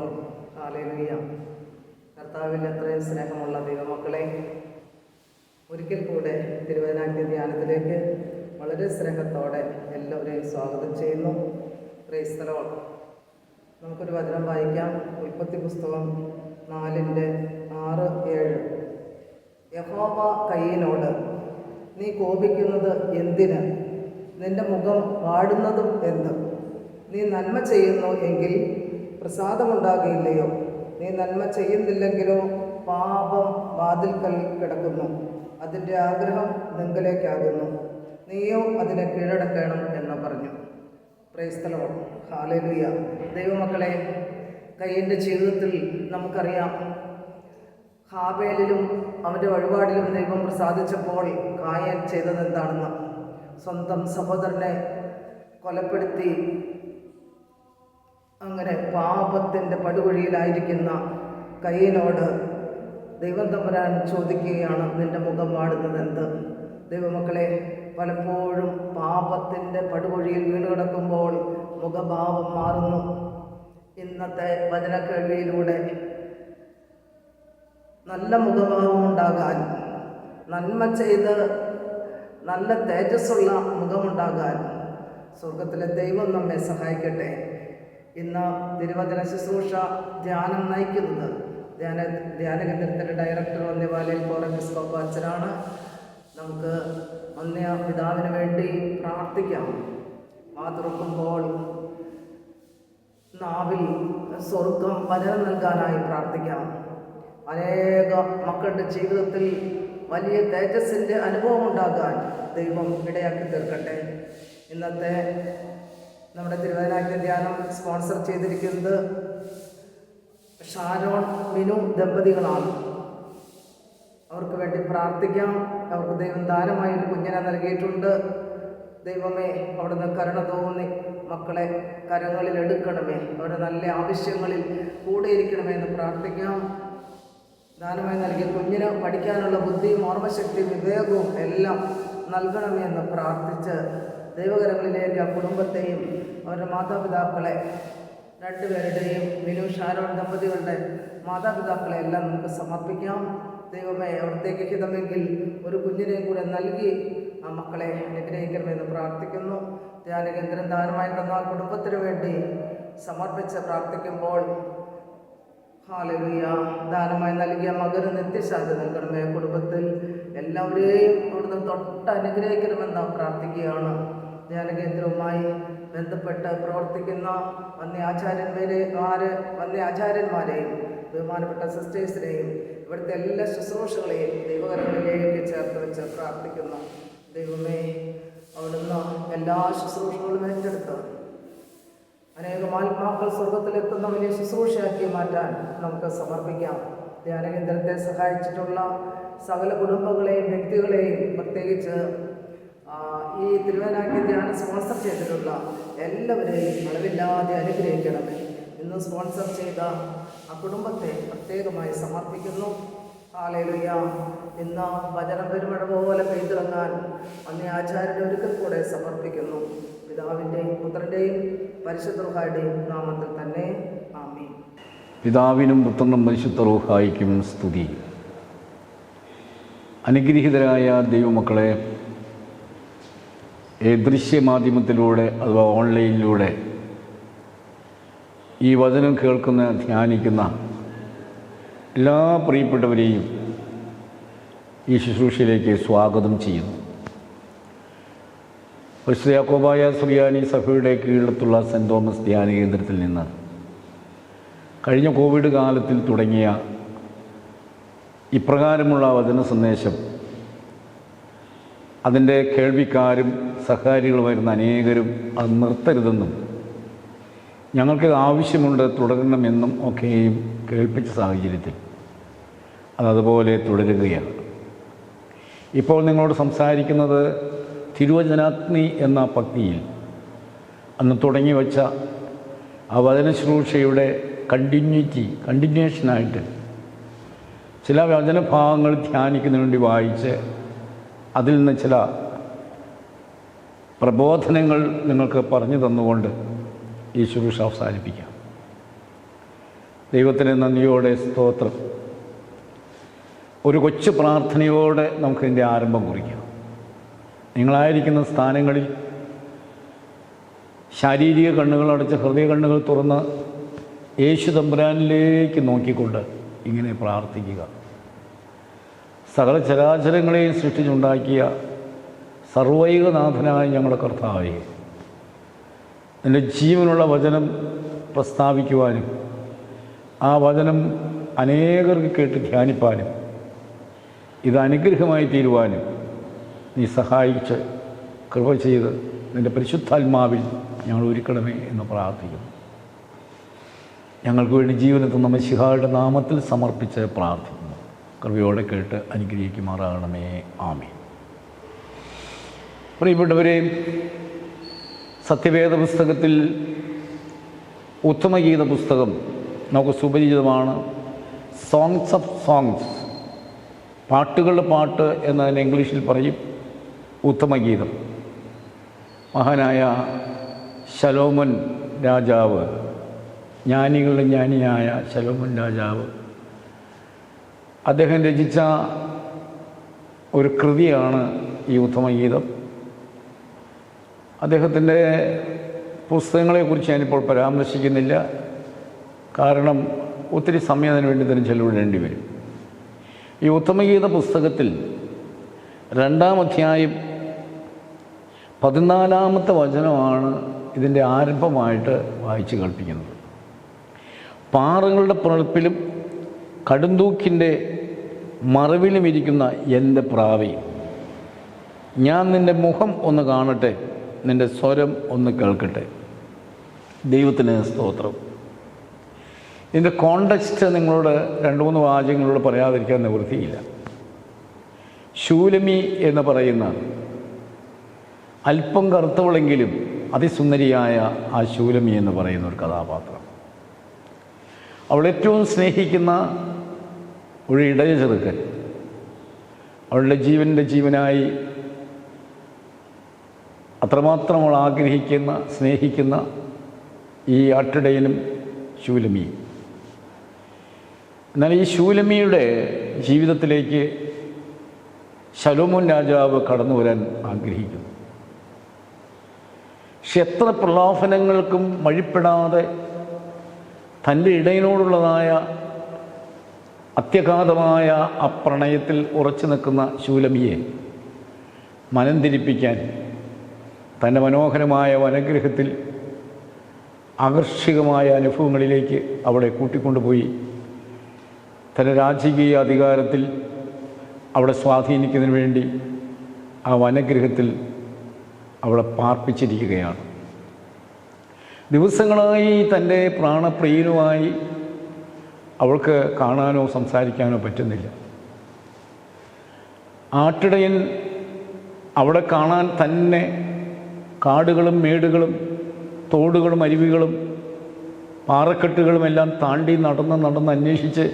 സ്തോത്രം. ഹല്ലേലൂയ. കർത്താവിൽ അത്രയും സ്നേഹമുള്ള ദൈവമക്കളെ, ഒരിക്കൽ കൂടെ തിരുവചന ധ്യാനത്തിലേക്ക് വളരെ സ്നേഹത്തോടെ എല്ലാവരെയും സ്വാഗതം ചെയ്യുന്നു. Praise the Lord. നമുക്കൊരു വചനം വായിക്കാം. ഉൽപ്പത്തി പുസ്തകം 4:6-7. യഹോവ കയീനോട്, നീ കോപിക്കുന്നത് എന്തിന്? നിന്റെ മുഖം വാടുന്നതും എന്ത്? നീ നന്മ ചെയ്യുന്നു എങ്കിൽ പ്രസാദമുണ്ടാകുകയില്ലയോ? നീ നന്മ ചെയ്യുന്നില്ലെങ്കിലോ പാപം വാതിൽക്കൽ കിടക്കുന്നു, അതിൻ്റെ ആഗ്രഹം നിങ്കലേക്കാകുന്നു, നീയോ അതിനെ കീഴടക്കണം എന്ന് പറഞ്ഞു. Praise the Lord. ഹല്ലേലൂയ. ദൈവമക്കളെ, കയീൻ്റെ ജീവിതത്തിൽ നമുക്കറിയാം, ഹാബേലിലും അവൻ്റെ വഴിപാടിലും ദൈവം പ്രസാദിച്ചപ്പോൾ കായൻ ചെയ്തത് എന്താണെന്ന്. സ്വന്തം സഹോദരനെ കൊലപ്പെടുത്തി അങ്ങനെ പാപത്തിൻ്റെ പടുകുഴിയിലായിരിക്കുന്ന കയീനോട് ദൈവം തമ്പുരാൻ ചോദിക്കുകയാണ്, നിന്റെ മുഖം വാടുന്നത് എന്ത്? ദൈവമക്കളെ, പലപ്പോഴും പാപത്തിൻ്റെ പടുകുഴിയിൽ വീണ് കിടക്കുമ്പോൾ മുഖഭാവം മാറുന്നു. ഇന്നത്തെ വചനക്കേൾവിയിലൂടെ നല്ല മുഖഭാവം ഉണ്ടാകാൻ, നന്മ ചെയ്ത് നല്ല തേജസ്സുള്ള മുഖമുണ്ടാകാൻ സ്വർഗത്തിലെ ദൈവം നമ്മെ സഹായിക്കട്ടെ. ഇന്ന് തിരുവചന ശുശ്രൂഷ ധ്യാനം നയിക്കുന്നത് ധ്യാനകേന്ദ്രത്തിൻ്റെ ഡയറക്ടർ വന്യവാലയിൽ കോറെപ്പിസ്കോപ്പ അച്ഛനാണ്. നമുക്ക് വന്യ പിതാവിന് വേണ്ടി പ്രാർത്ഥിക്കാം. വാതുറക്കുമ്പോൾ നാവിൽ സ്വർഗം വചനം നൽകാനായി പ്രാർത്ഥിക്കാം. അനേക മക്കളുടെ ജീവിതത്തിൽ വലിയ തേജസ്സിൻ്റെ അനുഭവം ഉണ്ടാകാൻ ദൈവം ഇടയാക്കി തീർക്കട്ടെ. ഇന്നത്തെ നമ്മുടെ തിരുവചന ധ്യാനം സ്പോൺസർ ചെയ്തിരിക്കുന്നത് ഷാരോൺ മിനു ദമ്പതികളാണ്. അവർക്ക് വേണ്ടി പ്രാർത്ഥിക്കാം. അവർക്ക് ദൈവം ദാനമായി ഒരു കുഞ്ഞിനെ നൽകിയിട്ടുണ്ട്. ദൈവമേ, അവിടുന്ന് കരുണ തോന്നി മക്കളെ കരങ്ങളിൽ എടുക്കണമേ, അവരുടെ നല്ല ആവശ്യങ്ങളിൽ കൂടെ ഇരിക്കണമേ എന്ന് പ്രാർത്ഥിക്കാം. ദാനമായി നൽകിയ കുഞ്ഞിന് പഠിക്കാനുള്ള ബുദ്ധിയും ഓർമ്മശക്തിയും വിവേകവും എല്ലാം നൽകണമേ എന്ന് പ്രാർത്ഥിച്ച് ദൈവകരങ്ങളിലേക്ക് ആ കുടുംബത്തെയും അവരുടെ മാതാപിതാക്കളെ രണ്ടുപേരുടെയും മിനു ഷാരോൺ ദമ്പതികളുടെ മാതാപിതാക്കളെ എല്ലാം നമുക്ക് സമർപ്പിക്കാം. ദൈവമേ, അവിടത്തേക്ക് ഹിതമെങ്കിൽ ഒരു കുഞ്ഞിനെയും കൂടെ നൽകി ആ മക്കളെ അനുഗ്രഹിക്കണമെന്ന് പ്രാർത്ഥിക്കുന്നു. ധ്യാനകേന്ദ്രം ദാനമായി തന്ന കുടുംബത്തിന് വേണ്ടി സമർപ്പിച്ച് പ്രാർത്ഥിക്കുമ്പോൾ ഹല്ലേലൂയ, ദാനമായി നൽകിയ മകന് നിത്യശാന്തി നൽകണമേ. കുടുംബത്തിൽ എല്ലാവരെയും അവിടുന്ന് തൊട്ട് അനുഗ്രഹിക്കണമെന്ന് പ്രാർത്ഥിക്കുകയാണ്. ധ്യാനകേന്ദ്രവുമായി ബന്ധപ്പെട്ട് പ്രവർത്തിക്കുന്ന വന്യാചാര്യന്മാരെയും ബഹുമാനപ്പെട്ട സിസ്റ്റേഴ്സിനെയും ഇവിടുത്തെ എല്ലാ ശുശ്രൂഷകളെയും ദൈവകരങ്ങളിലേക്ക് ചേർത്ത് വെച്ച് പ്രാർത്ഥിക്കുന്നു. ദൈവമേ, അവിടുന്ന് എല്ലാ ശുശ്രൂഷകളും ഏറ്റെടുത്ത് അനേകം ആത്മാക്കൾ സ്വർഗത്തിലെത്തുന്ന വലിയ ശുശ്രൂഷയാക്കി മാറ്റാൻ നമുക്ക് സമർപ്പിക്കാം. ധ്യാനകേന്ദ്രത്തെ സഹായിച്ചിട്ടുള്ള സകല കുടുംബങ്ങളെയും വ്യക്തികളെയും പ്രത്യേകിച്ച് ഈ തിരുവനാക്കി ധ്യാനം സ്പോൺസർ ചെയ്തിട്ടുള്ള എല്ലാവരെയും അളവില്ലാതെ അനുഗ്രഹിക്കണമേ. ഇന്ന് സ്പോൺസർ ചെയ്ത ആ കുടുംബത്തെ പ്രത്യേകമായി സമർപ്പിക്കുന്നു. ഹല്ലേലൂയ. ഇന്ന് വചനം പെരുമഴ പോലെ പെയ്തിറങ്ങാൻ അന്നേ ആചാര്യൻ്റെ ഒരിക്കൽ കൂടെ സമർപ്പിക്കുന്നു. പിതാവിൻ്റെയും പുത്രൻ്റെയും പരിശുദ്ധ റൂഹായുടെയും നാമത്തിൽ തന്നെ ആമേൻ. പിതാവിനും പുത്രനും പരിശുദ്ധ റൂഹായിക്കും സ്തുതി. അനുഗ്രഹീതരായ ദൈവമക്കളെ, ദൃശ്യമാധ്യമത്തിലൂടെ അഥവാ ഓൺലൈനിലൂടെ ഈ വചനം കേൾക്കുന്ന ധ്യാനിക്കുന്ന എല്ലാ പ്രിയപ്പെട്ടവരെയും ഈ ശുശ്രൂഷയിലേക്ക് സ്വാഗതം ചെയ്യുന്നു. പരിശുദ്ധ യാക്കോബായ സുറിയാനി സഭയുടെ കീഴിലുള്ള സെൻറ് തോമസ് ധ്യാന കേന്ദ്രത്തിൽ നിന്ന് കഴിഞ്ഞ കോവിഡ് കാലത്തിൽ തുടങ്ങിയ ഇപ്രകാരമുള്ള വചന സന്ദേശം അതിൻ്റെ കേൾവിക്കാരും സഹകാരികളുമായിരുന്ന അനേകരും അത് നിർത്തരുതെന്നും ഞങ്ങൾക്ക് ആവശ്യമുണ്ട് തുടരണമെന്നും ഒക്കെയും കേൾപ്പിച്ച സാഹചര്യത്തിൽ അതതുപോലെ തുടരുകയാണ്. ഇപ്പോൾ നിങ്ങളോട് സംസാരിക്കുന്നത് തിരുവചനാഗ്നി എന്ന പക്തിയിൽ അന്ന് തുടങ്ങി വച്ച ആ വചനശ്രൂഷയുടെ കണ്ടിന്യൂഷനായിട്ട് ചില വചനഭാഗങ്ങൾ ധ്യാനിക്കുന്നതിന് വേണ്ടി വായിച്ച് അതിൽ നിന്ന് ചില പ്രബോധനങ്ങൾ നിങ്ങൾക്ക് പറഞ്ഞു തന്നുകൊണ്ട് ഈ ശുശ്രൂഷ അവസാനിപ്പിക്കാം. ദൈവത്തിന് നന്ദിയോടെ സ്തോത്രം. ഒരു കൊച്ചു പ്രാർത്ഥനയോടെ നമുക്കിതിൻ്റെ ആരംഭം കുറിക്കാം. നിങ്ങളായിരിക്കുന്ന സ്ഥാനങ്ങളിൽ ശാരീരിക കണ്ണുകളടച്ച് ഹൃദയ കണ്ണുകൾ തുറന്ന് യേശു തമ്പുരാനിലേക്ക് നോക്കിക്കൊണ്ട് ഇങ്ങനെ പ്രാർത്ഥിക്കുക. സകല ചരാചരങ്ങളെയും സൃഷ്ടിച്ചുണ്ടാക്കിയ സർവൈകനാഥനായ ഞങ്ങളുടെ കർത്താവേ, നിൻ്റെ ജീവനുള്ള വചനം പ്രസ്താവിക്കുവാനും ആ വചനം അനേകർക്ക് കേട്ട് ധ്യാനിപ്പാനും ഇത് അനുഗ്രഹമായി തീരുവാനും നീ സഹായിച്ച് കൃപ ചെയ്ത് നിൻ്റെ പരിശുദ്ധാത്മാവിൽ ഞങ്ങൾ ഒരുക്കണമേ എന്ന് പ്രാർത്ഥിക്കുന്നു. ഞങ്ങൾക്ക് വേണ്ടി ജീവനെ തന്ന മിശിഹായുടെ നാമത്തിൽ സമർപ്പിച്ച് പ്രാർത്ഥിക്കുന്നു. കൃപയോടെ കേട്ട് അനുഗ്രഹിക്കുമാറാകണമേ. ആമേൻ. പ്രിയപ്പെട്ടവരെ, സത്യവേദ പുസ്തകത്തിൽ ഉത്തമഗീത പുസ്തകം നമുക്ക് സുപരിചിതമാണ്. സോങ്സ് ഓഫ് സോങ്സ്, പാട്ടുകളുടെ പാട്ട് എന്നതിന് ഇംഗ്ലീഷിൽ പറയും ഉത്തമഗീതം. മഹാനായ ശലോമൻ രാജാവ്, ജ്ഞാനികളുടെ ജ്ഞാനിയായ ശലോമൻ രാജാവ്, അദ്ദേഹം രചിച്ച ഒരു കൃതിയാണ് ഈ ഉത്തമഗീതം. അദ്ദേഹത്തിൻ്റെ പുസ്തകങ്ങളെക്കുറിച്ച് ഞാനിപ്പോൾ പരാമർശിക്കുന്നില്ല, കാരണം ഒത്തിരി സമയം അതിനു വേണ്ടി തന്നെ ചെലവിടേണ്ടി വരും. ഈ ഉത്തമഗീത പുസ്തകത്തിൽ 2-ാം അധ്യായം 14-ാമത്തെ വചനമാണ് ഇതിൻ്റെ ആരംഭമായിട്ട് വായിച്ച് കേൾപ്പിക്കുന്നത്. പാറകളുടെ പിളർപ്പിലും കടുന്തൂക്കിൻ്റെ മറവിലും ഇരിക്കുന്ന എൻ്റെ പ്രാവേ, ഞാൻ നിൻ്റെ മുഖം ഒന്ന് കാണട്ടെ, നിൻ്റെ സ്വരം ഒന്ന് കേൾക്കട്ടെ. ദൈവത്തിന് സ്തോത്രം. ഇതിൻ്റെ കോണ്ടക്സ്റ്റ് നിങ്ങളോട് 2-3 വാചകങ്ങളോട് പറയാതിരിക്കാൻ നിവൃത്തിയില്ല. ശൂലമി എന്ന് പറയുന്ന അല്പം കറുത്തവളെങ്കിലും അതിസുന്ദരിയായ ആ ശൂലമി എന്ന് പറയുന്ന ഒരു കഥാപാത്രം, അവൾ ഏറ്റവും സ്നേഹിക്കുന്ന ഒരു ഇടയ ചെറുക്കൻ, അവളുടെ ജീവൻ്റെ ജീവനായി അത്രമാത്രം അവൾ ആഗ്രഹിക്കുന്ന സ്നേഹിക്കുന്ന ഈ ആട്ടിടയനും ശൂലമിയും. എന്നാൽ ഈ ശൂലമിയുടെ ജീവിതത്തിലേക്ക് ശലോമോൻ രാജാവ് കടന്നു വരാൻ ആഗ്രഹിക്കുന്നു. പക്ഷെ എത്ര പ്രലോഭനങ്ങൾക്കും വഴിപ്പെടാതെ തൻ്റെ ഇടയനോടുള്ളതായ അത്യഘാതമായ ആ പ്രണയത്തിൽ ഉറച്ചു നിൽക്കുന്ന ശൂലമിയെ മനം തിരിപ്പിക്കാൻ തൻ്റെ മനോഹരമായ വനഗ്രഹത്തിൽ ആകർഷകമായ അനുഭവങ്ങളിലേക്ക് അവളെ കൂട്ടിക്കൊണ്ടുപോയി തൻ്റെ രാജകീയ അധികാരത്തിൽ അവളെ സ്വാധീനിക്കുന്നതിന് വേണ്ടി ആ വനഗ്രഹത്തിൽ അവളെ പാർപ്പിച്ചിരിക്കുകയാണ്. ദിവസങ്ങളായി തൻ്റെ പ്രാണപ്രിയനുമായി അവൾക്ക് കാണാനോ സംസാരിക്കാനോ പറ്റുന്നില്ല. ആട്ടിടയൻ അവിടെ കാണാൻ തന്നെ കാടുകളും മേടുകളും തോടുകളും അരുവികളും പാറക്കെട്ടുകളും എല്ലാം താണ്ടി നടന്ന് അന്വേഷിച്ച്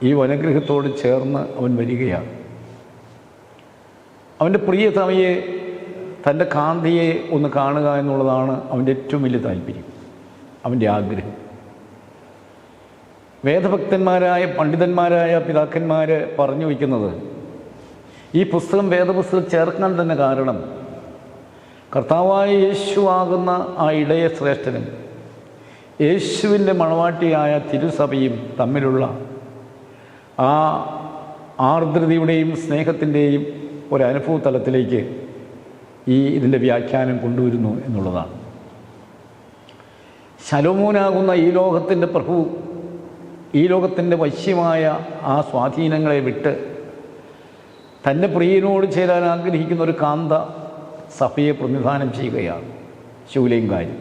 ഈ വനഗ്രഹത്തോട് ചേർന്ന് അവൻ വരികയാണ്. അവൻ്റെ പ്രിയതമയെ, തൻ്റെ കാന്തിയെ ഒന്ന് കാണുക എന്നുള്ളതാണ് അവൻ്റെ ഏറ്റവും വലിയ താല്പര്യം, അവൻ്റെ ആഗ്രഹം. വേദഭക്തന്മാരായ പണ്ഡിതന്മാരായ പിതാക്കന്മാർ പറഞ്ഞു വയ്ക്കുന്നത്, ഈ പുസ്തകം വേദപുസ്തകം ചേർക്കാൻ തന്നെ കാരണം കർത്താവായ യേശുവാകുന്ന ആ ഇടയ ശ്രേഷ്ഠനും യേശുവിൻ്റെ മണവാട്ടിയായ തിരുസഭയും തമ്മിലുള്ള ആ ആർദ്രതയുടെയും സ്നേഹത്തിൻ്റെയും ഒരനുഭവ തലത്തിലേക്ക് ഇതിൻ്റെ വ്യാഖ്യാനം കൊണ്ടുവരുന്നു എന്നുള്ളതാണ്. ശലോമോനാകുന്ന ഈ ലോകത്തിൻ്റെ പ്രഭു ഈ ലോകത്തിൻ്റെ വശ്യമായ ആ സ്വാധീനങ്ങളെ വിട്ട് തൻ്റെ പ്രിയനോട് ചേരാൻ ആഗ്രഹിക്കുന്ന ഒരു കാന്ത സഭയെ പ്രതിനിധാനം ചെയ്യുകയാണ് ശൂലേംകാരി.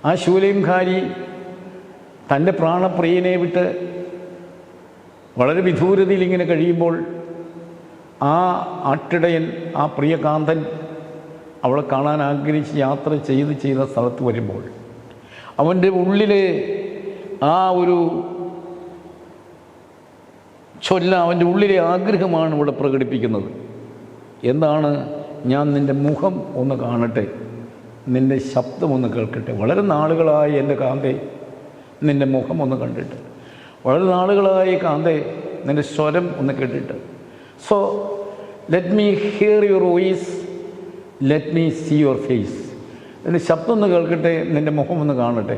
ആ ശൂലേംകാരി തൻ്റെ പ്രാണപ്രിയനെ വിട്ട് വളരെ വിദൂരതയിൽ ഇങ്ങനെ കഴിയുമ്പോൾ ആ ആട്ടിടയൻ, ആ പ്രിയകാന്തൻ അവളെ കാണാൻ ആഗ്രഹിച്ച് യാത്ര ചെയ്ത സ്ഥലത്ത് വരുമ്പോൾ അവൻ്റെ ഉള്ളിലെ ആ ഒരു അവൻ്റെ ഉള്ളിലെ ആഗ്രഹമാണ് ഇവിടെ പ്രകടിപ്പിക്കുന്നത്. എന്താണ്? ഞാൻ നിൻ്റെ മുഖം ഒന്ന് കാണട്ടെ, നിൻ്റെ ശബ്ദമൊന്ന് കേൾക്കട്ടെ. വളരെ നാളുകളായി എൻ്റെ കാന്തേ നിൻ്റെ മുഖം ഒന്ന് കണ്ടിട്ട്. വളരെ നാളുകളായി കാന്തേ നിൻ്റെ സ്വരം ഒന്ന് കേട്ടിട്ട്. So let me hear your voice, let me see your face. നിൻ്റെ ശബ്ദം ഒന്ന് കേൾക്കട്ടെ, നിൻ്റെ മുഖം ഒന്ന് കാണട്ടെ.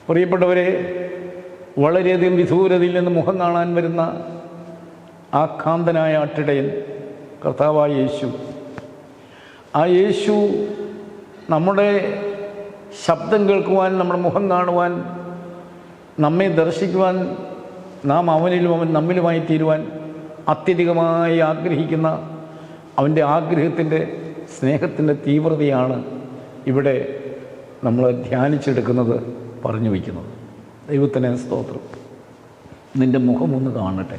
പ്രിയപ്പെട്ടവരെ, വളരെയധികം വിദൂരതയിൽ നിന്ന് മുഖം കാണാൻ വരുന്ന ആ കാന്തനായ ആട്ടിടയൻ കർത്താവായ യേശു, ആ യേശു നമ്മുടെ ശബ്ദം കേൾക്കുവാൻ, നമ്മുടെ മുഖം കാണുവാൻ, നമ്മെ ദർശിക്കുവാൻ, നാം അവനിലും അവൻ നമ്മിലുമായി തീരുവാൻ അത്യധികമായി ആഗ്രഹിക്കുന്ന അവൻ്റെ ആഗ്രഹത്തിൻ്റെ, സ്നേഹത്തിൻ്റെ തീവ്രതയാണ് ഇവിടെ നമ്മൾ ധ്യാനിച്ചെടുക്കുന്നത്, പറഞ്ഞു വയ്ക്കുന്നത്. ദൈവത്തിന് സ്തോത്രം. നിൻ്റെ മുഖമൊന്ന് കാണട്ടെ.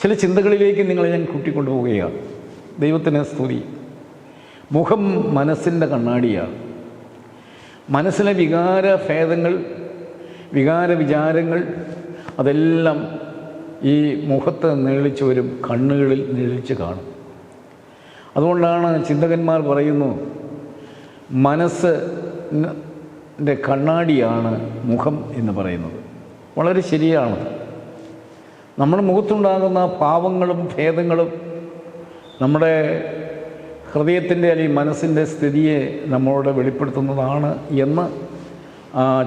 ചില ചിന്തകളിലേക്ക് നിങ്ങളെ ഞാൻ കൂട്ടിക്കൊണ്ടുപോവുകയാണ്. ദൈവത്തിന് സ്തുതി. മുഖം മനസ്സിൻ്റെ കണ്ണാടിയാണ്. മനസ്സിലെ വികാരഭേദങ്ങൾ, വികാര വിചാരങ്ങൾ അതെല്ലാം ഈ മുഖത്ത് നീളിച്ചു വരും, കണ്ണുകളിൽ നീളിച്ച് കാണും. അതുകൊണ്ടാണ് ചിന്തകന്മാർ പറയുന്നു, മനസ്സിൻ്റെ കണ്ണാടിയാണ് മുഖം എന്ന് പറയുന്നത്. വളരെ ശരിയാണ്. നമ്മുടെ മുഖത്തുണ്ടാകുന്ന ഭാവങ്ങളും ഭേദങ്ങളും നമ്മുടെ ഹൃദയത്തിൻ്റെ അല്ലെങ്കിൽ മനസ്സിൻ്റെ സ്ഥിതിയെ നമ്മളോട് വെളിപ്പെടുത്തുന്നതാണ് എന്ന്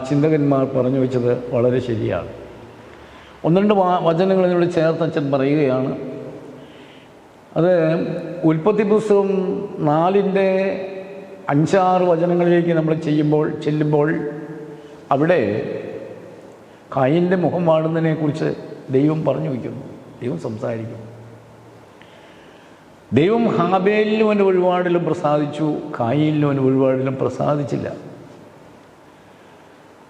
ചിന്തകന്മാർ പറഞ്ഞു വെച്ചത് വളരെ ശരിയാണ്. ഒന്ന് രണ്ട് വചനങ്ങൾ ഇതിനോട് ചേർത്ത് അച്ഛൻ പറയുകയാണ്. അത് ഉൽപ്പത്തി പുസ്തകം 4-5-6 വചനങ്ങളിലേക്ക് നമ്മൾ ചെല്ലുമ്പോൾ അവിടെ കയീൻ്റെ മുഖം വാടുന്നതിനെക്കുറിച്ച് ദൈവം പറഞ്ഞു വയ്ക്കുന്നു, ദൈവം സംസാരിക്കുന്നു. ദൈവം ഹാബേലിനും അവൻ്റെ വഴിപാടിലും പ്രസാദിച്ചു, കയീനിലും അവൻ്റെ വഴിപാടിലും പ്രസാദിച്ചില്ല.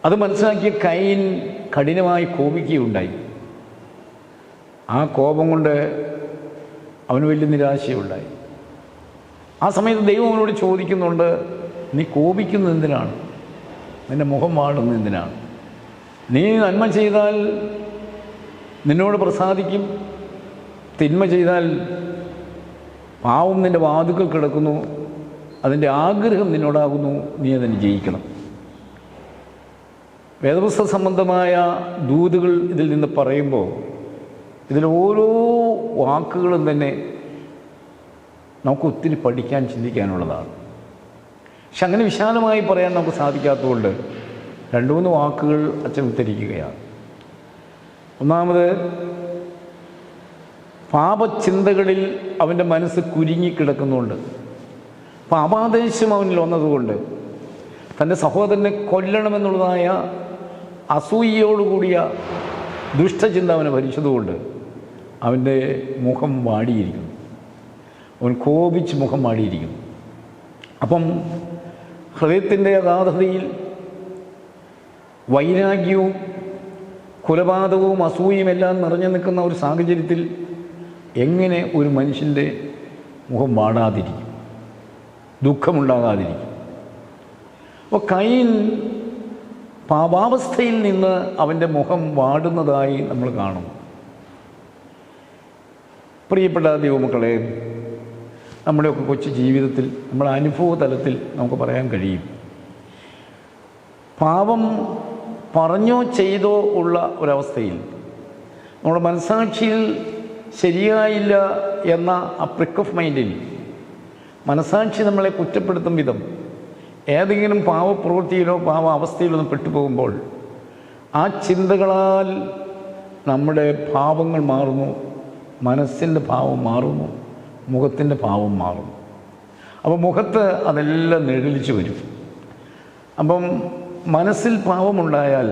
അത് മനസ്സിലാക്കിയ കയീൻ കഠിനമായി കോപിക്കുകയുണ്ടായി. ആ കോപം കൊണ്ട് അവന് വലിയ നിരാശയുണ്ടായി. ആ സമയത്ത് ദൈവം അവനോട് ചോദിക്കുന്നുണ്ട്, നീ കോപിക്കുന്നത് എന്തിനാണ്? നിൻ്റെ മുഖം വാടുന്നത് എന്തിനാണ്? നീ നന്മ ചെയ്താൽ നിന്നോട് പ്രസാദിക്കും, തിന്മ ചെയ്താൽ പാവം നിൻ്റെ വാതുക്കൾ കിടക്കുന്നു, അതിൻ്റെ ആഗ്രഹം നിന്നോടാകുന്നു, നീ അതിന് ജയിക്കണം. വേദപുസ്തക സംബന്ധമായ ദൂതുകൾ ഇതിൽ നിന്ന് പറയുമ്പോൾ ഇതിൽ ഓരോ വാക്കുകളും തന്നെ നമുക്ക് ഒത്തിരി പഠിക്കാൻ, ചിന്തിക്കാനുള്ളതാണ്. പക്ഷെ അങ്ങനെ വിശാലമായി പറയാൻ നമുക്ക് സാധിക്കാത്തതുകൊണ്ട് 2-3 വാക്കുകൾ അച്ഛൻ ഉദ്ധരിക്കുകയാണ്. ഒന്നാമത്, പാപചിന്തകളിൽ അവൻ്റെ മനസ്സ് കുരുങ്ങിക്കിടക്കുന്നുണ്ട്. പാപാദേശം അവനിൽ വന്നതുകൊണ്ട്, തൻ്റെ സഹോദരനെ കൊല്ലണമെന്നുള്ളതായ അസൂയയോടുകൂടിയ ദുഷ്ടചിന്ത അവനെ ഭരിച്ചതുകൊണ്ട് അവൻ്റെ മുഖം വാടിയിരിക്കുന്നു. അവൻ കോപിച്ച് മുഖം വാടിയിരിക്കുന്നു. അപ്പം ഹൃദയത്തിൻ്റെ അഗാധതയിൽ വൈരാഗ്യവും കൊലപാതകവും അസൂയയും എല്ലാം നിറഞ്ഞു നിൽക്കുന്ന ഒരു സാഹചര്യത്തിൽ എങ്ങനെ ഒരു മനുഷ്യൻ്റെ മുഖം വാടാതിരിക്കും, ദുഃഖമുണ്ടാകാതിരിക്കും? അപ്പോൾ കയീൻ പാപാവസ്ഥയിൽ നിന്ന് അവൻ്റെ മുഖം വാടുന്നതായി നമ്മൾ കാണും. പ്രിയപ്പെട്ട ദൈവമക്കളെ, നമ്മുടെയൊക്കെ കൊച്ചു ജീവിതത്തിൽ, നമ്മുടെ അനുഭവ തലത്തിൽ നമുക്ക് പറയാൻ കഴിയും, പാപം പറഞ്ഞോ ചെയ്തോ ഉള്ള ഒരവസ്ഥയിൽ നമ്മുടെ മനസ്സാക്ഷിയിൽ ശരിയായില്ല എന്ന ആ പ്രിക്ക് ഓഫ് മൈൻഡിൽ മനസ്സാക്ഷി നമ്മളെ കുറ്റപ്പെടുത്തും വിധം ഏതെങ്കിലും പാവപ്രവൃത്തിയിലോ പാവ അവസ്ഥയിലോ ഒന്ന് പെട്ടുപോകുമ്പോൾ ആ ചിന്തകളാൽ നമ്മുടെ ഭാവങ്ങൾ മാറുന്നു, മനസ്സിൻ്റെ ഭാവം മാറുന്നു, മുഖത്തിൻ്റെ ഭാവം മാറുന്നു. അപ്പോൾ മുഖത്ത് അതെല്ലാം നിഴലിച്ചു വരും. അപ്പം മനസ്സിൽ പാവമുണ്ടായാൽ,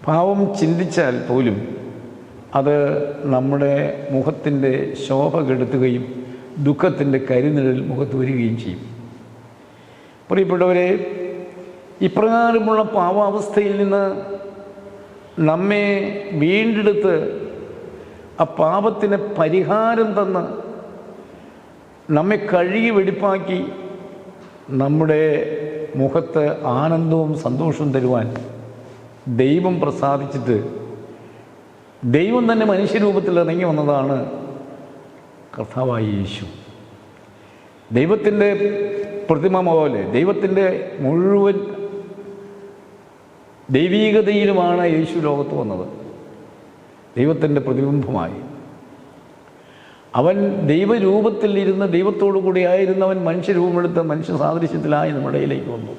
പാവം ചിന്തിച്ചാൽ പോലും അത് നമ്മുടെ മുഖത്തിൻ്റെ ശോഭ കെടുത്തുകയും ദുഃഖത്തിൻ്റെ കരിനിഴൽ മുഖത്ത് വരികയും ചെയ്യും. പ്രിയപ്പെട്ടവരെ, ഇപ്രകാരമുള്ള പാവാവസ്ഥയിൽ നിന്ന് നമ്മെ വീണ്ടെടുത്ത് ആ പാപത്തിന് പരിഹാരം തന്ന് നമ്മെ കഴുകി വെടിപ്പാക്കി നമ്മുടെ മുഖത്ത് ആനന്ദവും സന്തോഷവും തരുവാൻ ദൈവം പ്രസാദിച്ചിട്ട് ദൈവം തന്നെ മനുഷ്യരൂപത്തിൽ ഇറങ്ങി വന്നതാണ് കർത്താവായ യേശു. ദൈവത്തിൻ്റെ പ്രതിമ പോലെ, ദൈവത്തിൻ്റെ മുഴുവൻ ദൈവീകതയിലുമാണ് യേശു ലോകത്ത് വന്നത്. ദൈവത്തിൻ്റെ പ്രതിബിംബമായി അവൻ ദൈവരൂപത്തിൽ ഇരുന്ന് ദൈവത്തോടു കൂടി ആയിരുന്നവൻ മനുഷ്യരൂപമെടുത്ത് മനുഷ്യ സാദൃശ്യത്തിലായി നമ്മുടെ ഇടയിലേക്ക് വന്നു.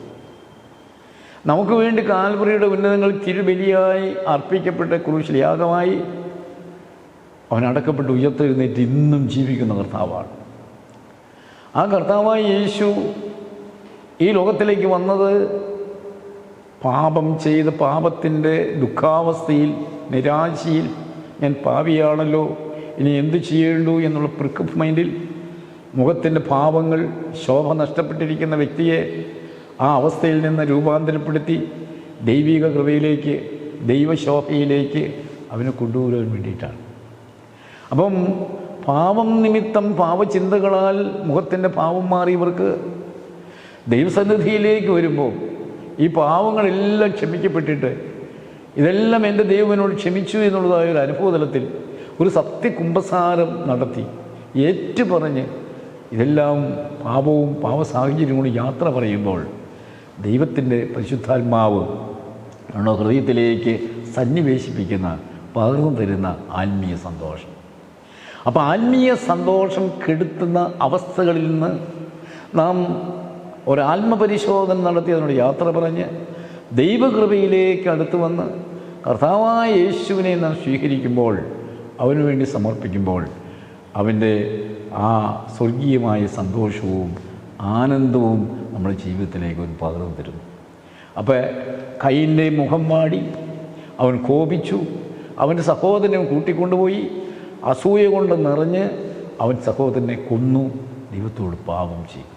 നമുക്ക് വേണ്ടി കാൽവറിയുടെ ഉന്നതങ്ങൾ തിരുബലിയായി അർപ്പിക്കപ്പെട്ട ക്രൂശിൽ യാഗമായി അവൻ അടക്കപ്പെട്ട് ഉയർത്തെഴുന്നേറ്റ് ഇന്നും ജീവിക്കുന്ന കർത്താവാണ്. ആ കർത്താവായ യേശു ഈ ലോകത്തിലേക്ക് വന്നത് പാപം ചെയ്ത് പാപത്തിൻ്റെ ദുഃഖാവസ്ഥയിൽ, നിരാശയിൽ, ഞാൻ പാപിയാണല്ലോ, ഇനി എന്തു ചെയ്യേണ്ടു എന്നുള്ള പ്രിക്കപ്പ് മൈൻഡിൽ മുഖത്തിൻ്റെ ഭാവങ്ങൾ, ശോഭ നഷ്ടപ്പെട്ടിരിക്കുന്ന വ്യക്തിയെ ആ അവസ്ഥയിൽ നിന്ന് രൂപാന്തരപ്പെടുത്തി ദൈവിക കൃപയിലേക്ക്, ദൈവശോഭയിലേക്ക് അവനെ കൊണ്ടുവരാൻ വേണ്ടിയിട്ടാണ്. അപ്പം പാപം നിമിത്തം, പാപചിന്തകളാൽ മുഖത്തിൻ്റെ ഭാവം മാറിയവർക്ക് ദൈവസന്നിധിയിലേക്ക് വരുമ്പോൾ ഈ പാവങ്ങളെല്ലാം ക്ഷമിക്കപ്പെട്ടിട്ട് ഇതെല്ലാം എൻ്റെ ദൈവനോട് ക്ഷമിച്ചു എന്നുള്ളതായ ഒരു അനുഭവതലത്തിൽ ഒരു സത്യകുംഭസാരം നടത്തി ഏറ്റുപറഞ്ഞ് ഇതെല്ലാം പാപവും പാപസാഹചര്യവും കൊണ്ട് യാത്ര പറയുമ്പോൾ ദൈവത്തിൻ്റെ പരിശുദ്ധാത്മാവ് ഹൃദയത്തിലേക്ക് സന്നിവേശിപ്പിക്കുന്ന, പകർന്നു തരുന്ന ആത്മീയ സന്തോഷം. അപ്പോൾ ആത്മീയ സന്തോഷം കെടുത്തുന്ന അവസ്ഥകളിൽ നിന്ന് നാം ഒരാത്മപരിശോധന നടത്തി അതിനോട് യാത്ര പറഞ്ഞ് ദൈവകൃപയിലേക്ക് അടുത്ത് വന്ന് കർത്താവായ യേശുവിനെ നാം സ്വീകരിക്കുമ്പോൾ, അവന് വേണ്ടി സമർപ്പിക്കുമ്പോൾ അവൻ്റെ ആ സ്വർഗീയമായ സന്തോഷവും ആനന്ദവും നമ്മുടെ ജീവിതത്തിലേക്ക് അവൻ പകർന്നു തരുന്നു. അപ്പോൾ കയ്യിൻ്റെ മുഖം വാടി, അവൻ കോപിച്ചു, അവൻ്റെ സഹോദരനെ കൂട്ടിക്കൊണ്ടുപോയി അസൂയ കൊണ്ട് നിറഞ്ഞ് അവൻ സഹോദരനെ കൊന്നു, ദൈവത്തോട് പാപം ചെയ്തു.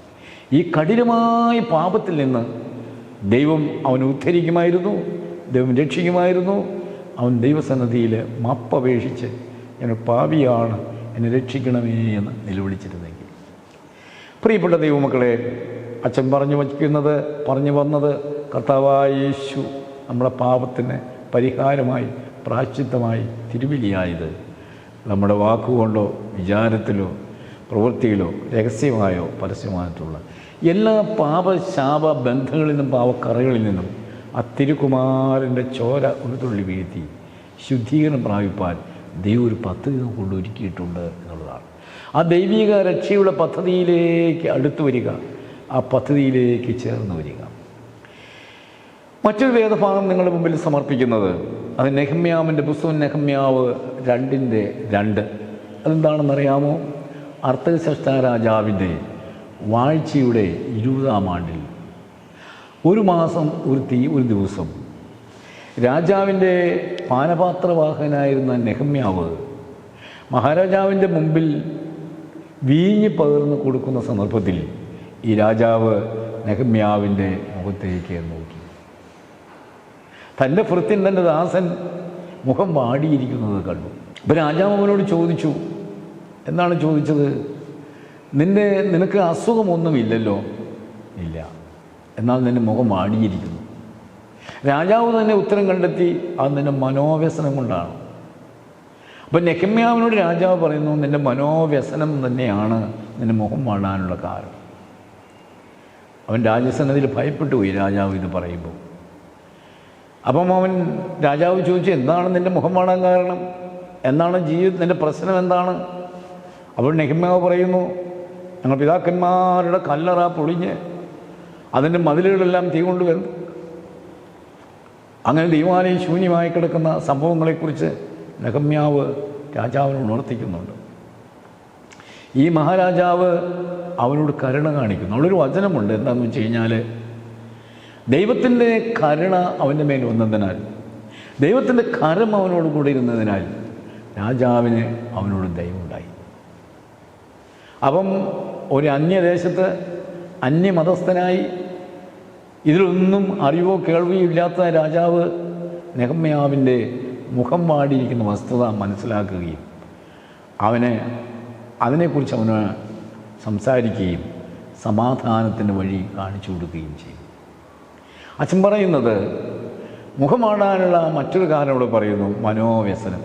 ഈ കഠിനമായ പാപത്തിൽ നിന്ന് ദൈവം അവനെ ഉദ്ധരിക്കുമായിരുന്നു, ദൈവം രക്ഷിക്കുമായിരുന്നു. അവൻ ദൈവസന്നിധിയിൽ മാപ്പപേക്ഷിച്ച് ഞാൻ പാപിയാണ്, എന്നെ രക്ഷിക്കണമേ എന്ന് നിലവിളിച്ചിരുന്നെങ്കിൽ. പ്രിയപ്പെട്ട ദൈവമക്കളെ, അച്ഛൻ പറഞ്ഞു വന്നത് കർത്താവായ യേശു നമ്മുടെ പാപത്തിന് പരിഹാരമായി, പ്രായശ്ചിത്തമായി, തിരുബലിയായത് നമ്മുടെ വാക്കുകൊണ്ടോ വിചാരത്തിലോ പ്രവൃത്തിയിലോ രഹസ്യമായോ പരസ്യമായിട്ടുള്ള എല്ലാ പാപശാപ ബന്ധങ്ങളിൽ നിന്നും പാവക്കറകളിൽ നിന്നും ആ തിരുകുമാരൻ്റെ ചോര ഒരു തുള്ളി വീഴ്ത്തി ശുദ്ധീകരണം പ്രാപിപ്പാൻ ദൈവം ഒരു പദ്ധതി കൊണ്ട് ഒരുക്കിയിട്ടുണ്ട് എന്നുള്ളതാണ്. ആ ദൈവിക രക്ഷയുടെ പദ്ധതിയിലേക്ക് അടുത്തു വരിക, ആ പദ്ധതിയിലേക്ക് ചേർന്ന് വരിക. മറ്റൊരു വേദഭാഗം നിങ്ങളുടെ മുമ്പിൽ സമർപ്പിക്കുന്നത് അത് നെഹമ്യാവിൻ്റെ പുസ്തകം, നെഹമ്യാവ് 2:2. അതെന്താണെന്നറിയാമോ? അർത്തഹ്ശഷ്ടാ രാജാവിൻ്റെ വാഴ്ചയുടെ 20-ാം ആണ്ടിൽ ഒരു മാസം ഒരു ദിവസം രാജാവിൻ്റെ പാനപാത്രവാഹകനായിരുന്ന നെഹമ്യാവ് മഹാരാജാവിൻ്റെ മുമ്പിൽ വീഞ്ഞ് പകർന്ന് കൊടുക്കുന്ന സന്ദർഭത്തിൽ ഈ രാജാവ് നെഹമ്യാവിൻ്റെ മുഖത്തേക്ക് നോക്കി. തൻ്റെ ഭൃത്യൻ, തൻ്റെ ദാസൻ മുഖം വാടിയിരിക്കുന്നത് കണ്ടു. അപ്പോൾ രാജാവ് അവനോട് ചോദിച്ചു. എന്താണ് ചോദിച്ചത്? നിനക്ക് അസുഖമൊന്നുമില്ലല്ലോ? ഇല്ല, എന്നാൽ നിൻ്റെ മുഖം വാടിയിരിക്കുന്നു. രാജാവ് തന്നെ ഉത്തരം കണ്ടെത്തി, അത് നിൻ്റെ മനോവ്യസനം കൊണ്ടാണ്. അപ്പം നെഹമ്യാവിനോട് രാജാവ് പറയുന്നു, നിൻ്റെ മനോവ്യസനം തന്നെയാണ് നിൻ്റെ മുഖം വാടാനുള്ള കാരണം. അവൻ രാജസന്നതിൽ ഭയപ്പെട്ടു പോയി രാജാവ് ഇത് പറയുമ്പോൾ. അപ്പം രാജാവ് ചോദിച്ചു, എന്താണ് നിൻ്റെ മുഖം വാടാൻ കാരണം? എന്താണ് നിൻ്റെ പ്രശ്നം എന്താണ്? അപ്പോൾ നെഹമ്യാവ് പറയുന്നു, ഞങ്ങൾ പിതാക്കന്മാരുടെ കല്ലറ പൊളിഞ്ഞ് അതിൻ്റെ മതിലുകളെല്ലാം തീ കൊണ്ട് വരുന്നു. അങ്ങനെ ദൈവാലയം ശൂന്യമായി കിടക്കുന്ന സംഭവങ്ങളെക്കുറിച്ച് നെഹമ്യാവ് രാജാവിനോട് ഉണർത്തിക്കുന്നുണ്ട്. ഈ മഹാരാജാവ് അവനോട് കരുണ കാണിക്കുന്നു. അവളൊരു വചനമുണ്ട്, എന്താണെന്ന് വെച്ച് കഴിഞ്ഞാൽ ദൈവത്തിൻ്റെ കരുണ അവൻ്റെ മേൽ വന്നതിനാൽ, ദൈവത്തിൻ്റെ കരം അവനോട് കൂടെ ഇരുന്നതിനാൽ രാജാവിന് അവനോട് ദയവുണ്ടായി. അപ്പം ഒരു അന്യദേശത്ത് അന്യമതസ്ഥനായി ഇതിലൊന്നും അറിവോ കേൾവിയോ ഇല്ലാത്ത രാജാവ് നെഹമ്യാവിൻ്റെ മുഖം വാടിയിരിക്കുന്ന വസ്തുത മനസ്സിലാക്കുകയും അതിനെക്കുറിച്ച് അവന് സംസാരിക്കുകയും സമാധാനത്തിൻ്റെ വഴി കാണിച്ചു കൊടുക്കുകയും ചെയ്യും. അച്ഛൻ പറയുന്നത് മുഖം വാടാനുള്ള മറ്റൊരു കാരണം ഇവിടെ പറയുന്നു, മനോവ്യസനം.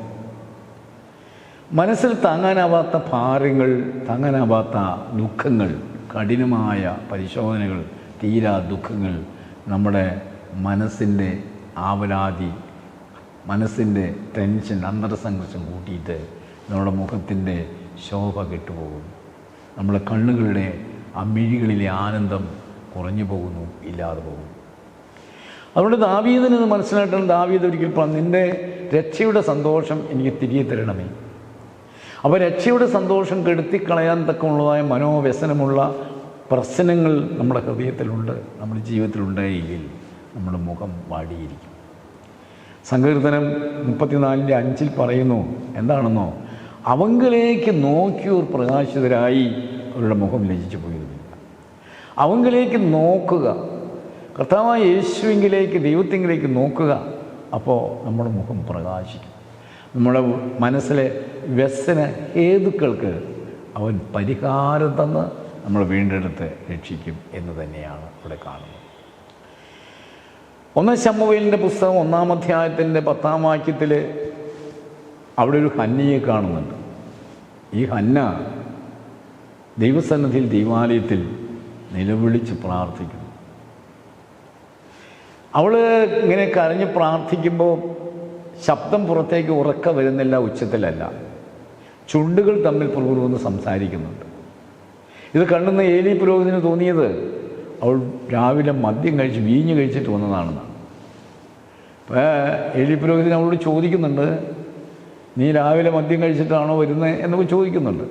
മനസ്സിൽ താങ്ങാനാവാത്ത ഭാരങ്ങൾ, താങ്ങാനാവാത്ത ദുഃഖങ്ങൾ, കഠിനമായ പരിശോധനകൾ, തീരാ ദുഃഖങ്ങൾ നമ്മുടെ മനസ്സിൻ്റെ ആവലാതി, മനസ്സിൻ്റെ ടെൻഷൻ, അന്തരസംഘർഷം കൂട്ടിയിട്ട് നമ്മുടെ മുഖത്തിൻ്റെ ശോഭ കെട്ടുപോകുന്നു. നമ്മുടെ കണ്ണുകളുടെ ആ മിഴികളിലെ ആനന്ദം കുറഞ്ഞു പോകുന്നു, ഇല്ലാതെ പോകുന്നു. അതുകൊണ്ട് ദാവീദിന് ഇത് മനസ്സിലായിട്ടാണ് ദാവീദ് ഒരിക്കൽ പറഞ്ഞു, നിൻ്റെ രക്ഷയുടെ സന്തോഷം എനിക്ക് തിരികെ തരണമേ. അപ്പോൾ രക്ഷയുടെ സന്തോഷം കെടുത്തിക്കളയാൻ തക്കമുള്ളതായ മനോവ്യസനമുള്ള പ്രശ്നങ്ങൾ നമ്മുടെ ഹൃദയത്തിലുണ്ട്, നമ്മുടെ ജീവിതത്തിലുണ്ടായില്ലെങ്കിൽ നമ്മുടെ മുഖം വാടിയിരിക്കും. സങ്കീർത്തനം 34:5 പറയുന്നു, എന്താണെന്നോ, അവങ്കിലേക്ക് നോക്കിയവർ പ്രകാശിതരായി അവരുടെ മുഖം ലജിച്ചു പോയിരുന്നില്ല. അവങ്കിലേക്ക് നോക്കുക, കർത്താവായ യേശുവിലേക്ക്, ദൈവത്തിങ്കിലേക്ക് നോക്കുക. അപ്പോൾ നമ്മുടെ മുഖം പ്രകാശിക്കും. നമ്മുടെ മനസ്സിലെ വ്യസന ഹേതുക്കൾക്ക് അവൻ പരിഹാരം തന്ന് നമ്മൾ വീണ്ടെടുത്ത് രക്ഷിക്കും എന്ന് തന്നെയാണ് ഇവിടെ കാണുന്നത്. 1 ശമൂവേലിൻ്റെ പുസ്തകം 1-ാം അധ്യായത്തിൻ്റെ 10-ാം വാക്യത്തിൽ അവിടെ ഒരു ഹന്നയെ കാണുന്നുണ്ട്. ഈ ഹന്ന ദൈവസന്നിധിയിൽ, ദൈവാലയത്തിൽ നിലവിളിച്ച് പ്രാർത്ഥിക്കുന്നു. അവൾ ഇങ്ങനെ കരഞ്ഞ് പ്രാർത്ഥിക്കുമ്പോൾ ശബ്ദം പുറത്തേക്ക് ഉറക്ക വരുന്നില്ല, ഉച്ചത്തിലല്ല, ചുണ്ടുകൾ തമ്മിൽ പുറകുന്ന് സംസാരിക്കുന്നുണ്ട്. ഇത് കണ്ടുന്ന ഏലി പുരോഹിതന് തോന്നിയത് അവൾ രാവിലെ മദ്യം കഴിച്ച് വീഞ്ഞ് കഴിച്ചിട്ട് വന്നതാണെന്നാണ്. അപ്പോൾ ഏലി പുരോഹിതൻ അവളോട് ചോദിക്കുന്നുണ്ട്, നീ രാവിലെ മദ്യം കഴിച്ചിട്ടാണോ വരുന്നത് എന്നൊക്കെ ചോദിക്കുന്നുണ്ട്.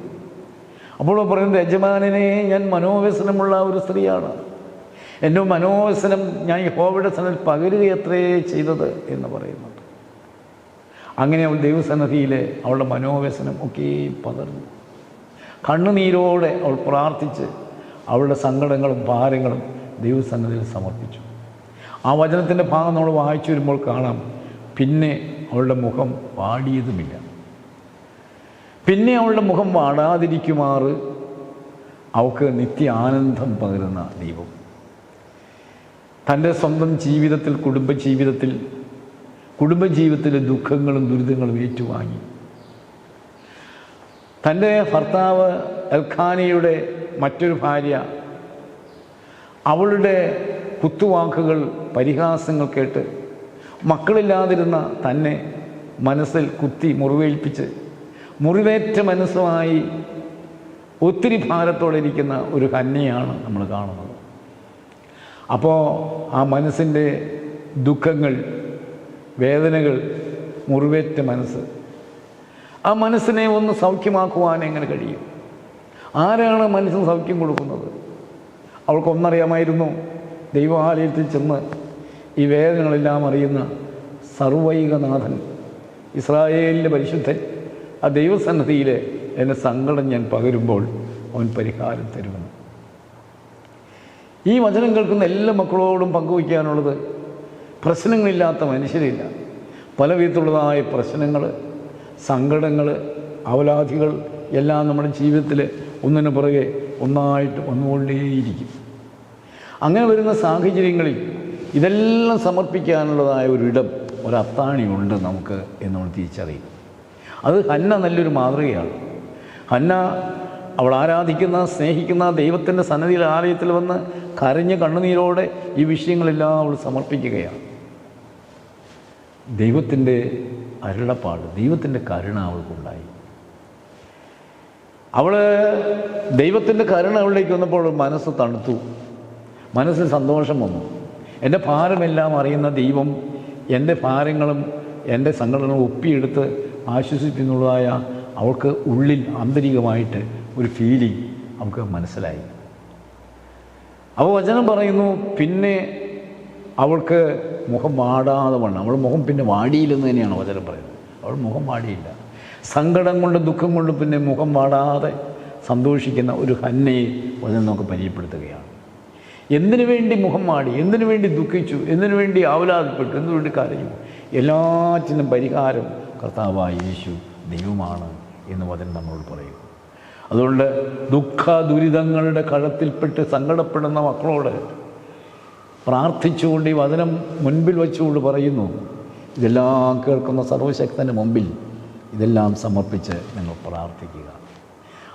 അപ്പോൾ പറയുന്നത്, യജമാനനെ, ഞാൻ മനോവ്യസനമുള്ള ഒരു സ്ത്രീയാണ്, എൻ്റെ മനോവ്യസനം ഞാൻ യഹോവയുടെ സന്നിധിയിൽ പകരുകയത്രേ ചെയ്തത് എന്ന് പറയുന്നുണ്ട്. അങ്ങനെ അവൾ ദൈവസന്നിധിയിൽ അവളുടെ മനോവ്യസനം ഒക്കെ പകർന്നു. കണ്ണുനീരോടെ അവൾ പ്രാർത്ഥിച്ച് അവളുടെ സങ്കടങ്ങളും ഭാരങ്ങളും ദൈവസന്നിധിയിൽ സമർപ്പിച്ചു. ആ വചനത്തിൻ്റെ ഭാഗം നമ്മൾ വായിച്ചു വരുമ്പോൾ കാണാം, പിന്നെ അവളുടെ മുഖം വാടിയതുമില്ല. പിന്നെ അവളുടെ മുഖം വാടാതിരിക്കുമാറ് അവൾക്ക് നിത്യ ആനന്ദം പകരുന്ന ദൈവം തൻ്റെ സ്വന്തം ജീവിതത്തിൽ, കുടുംബജീവിതത്തിലെ ദുഃഖങ്ങളും ദുരിതങ്ങളും ഏറ്റുവാങ്ങി. തൻ്റെ ഭർത്താവ് എൽഖാനയുടെ മറ്റൊരു ഭാര്യ അവളുടെ കുത്തുവാക്കുകൾ, പരിഹാസങ്ങൾ കേട്ട് മക്കളില്ലാതിരുന്ന തന്നെ മനസ്സിൽ കുത്തി മുറിവേൽപ്പിച്ച് മുറിവേറ്റ മനസ്സുമായി ഒത്തിരി ഭാരത്തോടെ ഇരിക്കുന്ന ഒരു ഹന്നയാണ് നമ്മൾ കാണുന്നത്. അപ്പോൾ ആ മനസ്സിൻ്റെ ദുഃഖങ്ങൾ, വേദനകൾ, മുറിവേറ്റ മനസ്സ്, ആ മനസ്സിനെ ഒന്ന് സൗഖ്യമാക്കുവാൻ എങ്ങനെ കഴിയും? ആരാണ് മനസ്സിന് സൗഖ്യം കൊടുക്കുന്നത്? അവൾക്കൊന്നറിയാമായിരുന്നു, ദൈവാലയത്തിൽ ചെന്ന് ഈ വേദനകളെല്ലാം അറിയുന്ന സർവൈകനാഥൻ, ഇസ്രായേലിൻ്റെ പരിശുദ്ധൻ, ആ ദൈവസന്നിധിയിൽ എൻ്റെ സങ്കടം ഞാൻ പകരുമ്പോൾ അവൻ പരിഹാരം തരുമെന്ന്. ഈ വചനം കേൾക്കുന്ന എല്ലാ മക്കളോടും പങ്കുവയ്ക്കാനുള്ളത്, പ്രശ്നങ്ങളില്ലാത്ത മനുഷ്യരില്ല. പല വിധത്തിലുള്ളതായ പ്രശ്നങ്ങൾ, സങ്കടങ്ങൾ, അവലാധികൾ എല്ലാം നമ്മുടെ ജീവിതത്തിൽ ഒന്നിനു പുറകെ ഒന്നായിട്ട് വന്നുകൊണ്ടേയിരിക്കും. അങ്ങനെ വരുന്ന സാഹചര്യങ്ങളിൽ ഇതെല്ലാം സമർപ്പിക്കാനുള്ളതായ ഒരിടം, ഒരത്താണിയുണ്ട് നമുക്ക് എന്ന് നമ്മൾ തിരിച്ചറിയും. അത് ഹന്ന നല്ലൊരു മാതൃകയാണ്. ഹന്ന അവൾ ആരാധിക്കുന്ന, സ്നേഹിക്കുന്ന ദൈവത്തിൻ്റെ സന്നിധിയിൽ, ആലയത്തിൽ വന്ന് കരഞ്ഞ് കണ്ണുനീരോടെ ഈ വിഷയങ്ങളെല്ലാം അവൾ സമർപ്പിക്കുകയാണ്. ദൈവത്തിൻ്റെ അരുളപ്പാട്, ദൈവത്തിൻ്റെ കരുണ അവൾക്കുണ്ടായി. അവൾ ദൈവത്തിൻ്റെ കരുണ അവളിലേക്ക് വന്നപ്പോൾ മനസ്സ് തണുത്തു, മനസ്സിൽ സന്തോഷം വന്നു. എൻ്റെ ഭാരമെല്ലാം അറിയുന്ന ദൈവം എൻ്റെ ഭാരങ്ങളും എൻ്റെ സങ്കടങ്ങളും ഒപ്പിയെടുത്ത് ആശ്വസിപ്പിക്കുന്നുള്ളതായ അവൾക്ക് ഉള്ളിൽ ആന്തരികമായിട്ട് ഒരു ഫീലിംഗ് അവൾക്ക് മനസ്സിലായി. അപ്പോൾ വചനം പറയുന്നു, പിന്നെ അവൾക്ക് മുഖം വാടാതെ വണ്ണം, അവൾ മുഖം പിന്നെ വാടിയില്ലെന്ന് തന്നെയാണ് വചനം പറയുന്നത്. അവൾ മുഖം വാടിയില്ല. സങ്കടം കൊണ്ട്, ദുഃഖം കൊണ്ട് പിന്നെ മുഖം വാടാതെ സന്തോഷിക്കുന്ന ഒരു ഹന്നയെ വചനം നമുക്ക് പരിചയപ്പെടുത്തുകയാണ്. എന്തിനു വേണ്ടി മുഖം വാടി, എന്തിനു വേണ്ടി ദുഃഖിച്ചു, എന്തിനു വേണ്ടി ആവലാതിപ്പെട്ടു, എന്തിനു വേണ്ടി കരഞ്ഞു, എല്ലാറ്റിനും പരിഹാരം കർത്താവായ യേശു ദൈവമാണ് എന്ന് വചനം നമ്മളോട് പറയും. അതുകൊണ്ട് ദുഃഖ ദുരിതങ്ങളുടെ കഴത്തിൽപ്പെട്ട് സങ്കടപ്പെടുന്ന മക്കളോട് പ്രാർത്ഥിച്ചുകൊണ്ട് ഈ വചനം മുൻപിൽ വെച്ചുകൊണ്ട് പറയുന്നു, ഇതെല്ലാം കേൾക്കുന്ന സർവശക്തൻ്റെ മുമ്പിൽ ഇതെല്ലാം സമർപ്പിച്ച് നിങ്ങൾ പ്രാർത്ഥിക്കുക.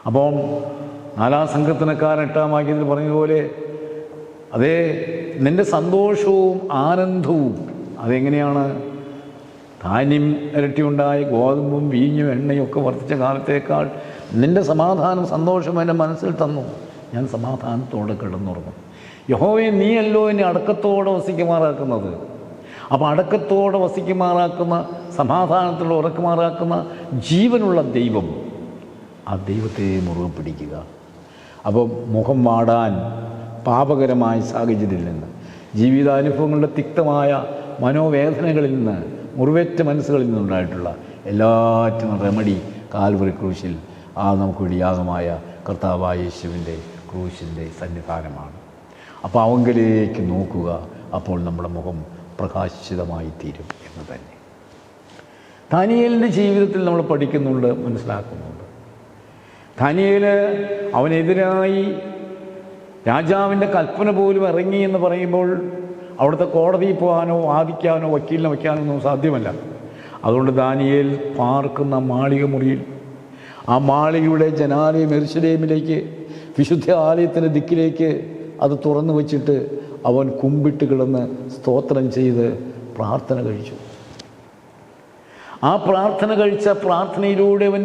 അപ്പം 4-ാം സങ്കീർത്തനക്കാരൻ 8-ാം വാക്യത്തിൽ പറഞ്ഞതുപോലെ, അതേ, നിൻ്റെ സന്തോഷവും ആനന്ദവും അതെങ്ങനെയാണ്? ധാന്യം ഇരട്ടിയുണ്ടായി ഗോതമ്പും വീഞ്ഞും എണ്ണയും ഒക്കെ വർദ്ധിച്ച കാലത്തേക്കാൾ നിൻ്റെ സമാധാനം സന്തോഷം എൻ്റെ മനസ്സിൽ തന്നു. ഞാൻ സമാധാനത്തോടെ കിടന്നുറങ്ങും. യഹോവയെ നീയല്ലോ എന്നെ അടക്കത്തോടെ വസിക്കുമാറാക്കുന്നത്. അപ്പോൾ അടക്കത്തോടെ വസിക്കുമാറാക്കുന്ന, സമാധാനത്തോടെ ഉറക്കുമാറാക്കുന്ന ജീവനുള്ള ദൈവം, ആ ദൈവത്തെ മുറുകെ പിടിക്കുക. അപ്പോൾ മുഖം വാടാൻ പാപകരമായ സാഹചര്യത്തിൽ നിന്ന്, ജീവിതാനുഭവങ്ങളുടെ തിക്തമായ മനോവേദനകളിൽ നിന്ന്, മുറിവേറ്റ മനസ്സുകളിൽ നിന്നുണ്ടായിട്ടുള്ള എല്ലാറ്റിനും റെമഡി കാൽവറി ക്രൂശിൽ ആ നമുക്ക് വേണ്ടി യാഗമായ കർത്താവായ യേശുവിൻ്റെ ക്രൂശിൻ്റെ സന്നിധാനമാണ്. അപ്പോൾ അവങ്കിലേക്ക് നോക്കുക, അപ്പോൾ നമ്മുടെ മുഖം പ്രകാശിതമായി തീരും എന്ന് തന്നെ ദാനിയേലിൻ്റെ ജീവിതത്തിൽ നമ്മൾ പഠിക്കുന്നുണ്ട്, മനസ്സിലാക്കുന്നുണ്ട്. ദാനിയേൽ അവനെതിരായി രാജാവിൻ്റെ കൽപ്പന പോലും ഇറങ്ങി എന്ന് പറയുമ്പോൾ അവിടുത്തെ കോടതിയിൽ പോകാനോ വാദിക്കാനോ വക്കീലിനെ വയ്ക്കാനോ ഒന്നും സാധ്യമല്ല. അതുകൊണ്ട് ദാനിയേൽ പാർക്കുന്ന മാളിക മുറിയിൽ, ആ മാളികയുടെ ജനാലയം യെരൂശലേമിലേക്ക്, വിശുദ്ധ ആലയത്തിൻ്റെ ദിക്കിലേക്ക് അത് തുറന്നു വച്ചിട്ട് അവൻ കുമ്പിട്ട് കിടന്ന് സ്തോത്രം ചെയ്ത് പ്രാർത്ഥന കഴിച്ചു. ആ പ്രാർത്ഥന കഴിച്ച പ്രാർത്ഥനയിലൂടെ അവൻ